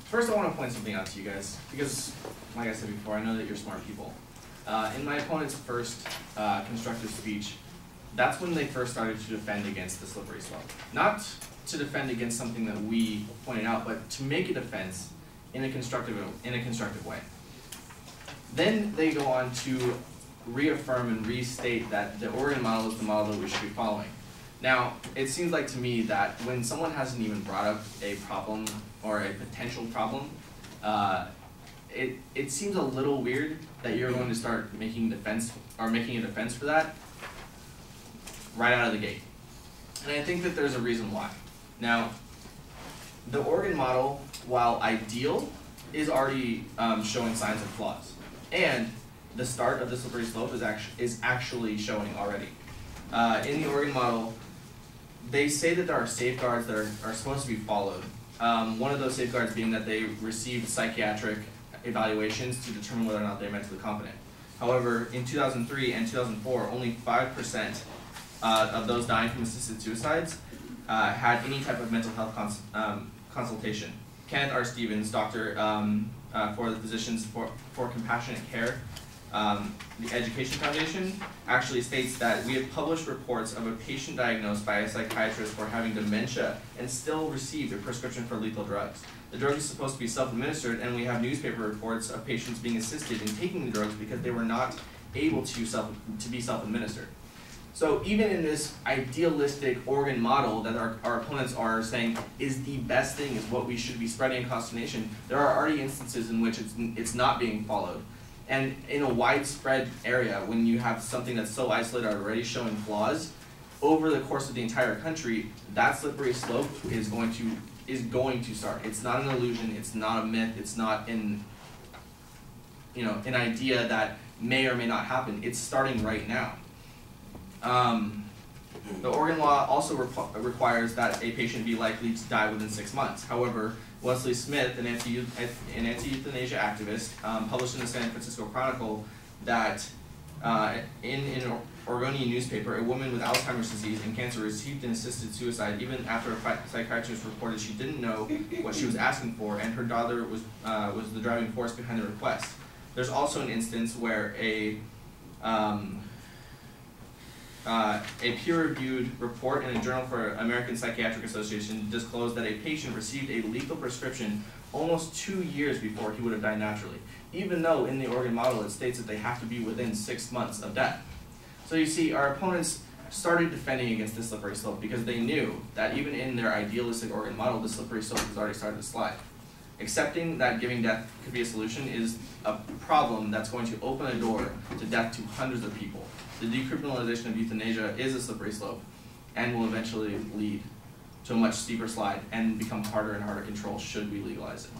First, I want to point something out to you guys, because, like I said before, I know that you're smart people. In my opponent's first constructive speech, that's when they first started to defend against the slippery slope. Not to defend against something that we pointed out, but to make a defense in a constructive way. Then they go on to reaffirm and restate that the Oregon model is the model that we should be following. Now, it seems like to me that when someone hasn't even brought up a problem or a potential problem, it seems a little weird that you're going to start making a defense for that right out of the gate. And I think that there's a reason why. Now, the Oregon model, while ideal, is already showing signs of flaws. And the start of the slippery slope is actually showing already. In the Oregon model, they say that there are safeguards that are supposed to be followed. One of those safeguards being that they received psychiatric evaluations to determine whether or not they're mentally competent. However, in 2003 and 2004, only 5% of those dying from assisted suicides had any type of mental health consultation. Kenneth R. Stevens, doctor for the Physicians for Compassionate Care, the Education Foundation, actually states that we have published reports of a patient diagnosed by a psychiatrist for having dementia and still received a prescription for lethal drugs. The drug is supposed to be self-administered, and we have newspaper reports of patients being assisted in taking the drugs because they were not able to be self-administered. So even in this idealistic Oregon model that our opponents are saying is the best thing, is what we should be spreading across the nation, there are already instances in which it's not being followed. And in a widespread area, when you have something that's so isolated already showing flaws, over the course of the entire country, that slippery slope is going to start. It's not an illusion, it's not a myth, it's not an idea that may or may not happen. It's starting right now. The Oregon law also requires that a patient be likely to die within 6 months. However, Wesley Smith, an anti-euthanasia activist, published in the San Francisco Chronicle that in an Oregonian newspaper, a woman with Alzheimer's disease and cancer received an assisted suicide even after a psychiatrist reported she didn't know what she was asking for, and her daughter was the driving force behind the request. There's also an instance where a peer-reviewed report in a journal for American Psychiatric Association disclosed that a patient received a lethal prescription almost 2 years before he would have died naturally, even though in the Oregon model it states that they have to be within 6 months of death. So you see, our opponents started defending against this slippery slope because they knew that even in their idealistic Oregon model, the slippery slope has already started to slide. Accepting that giving death could be a solution is a problem that's going to open a door to death to hundreds of people. The decriminalization of euthanasia is a slippery slope and will eventually lead to a much steeper slide and become harder and harder to control should we legalize it.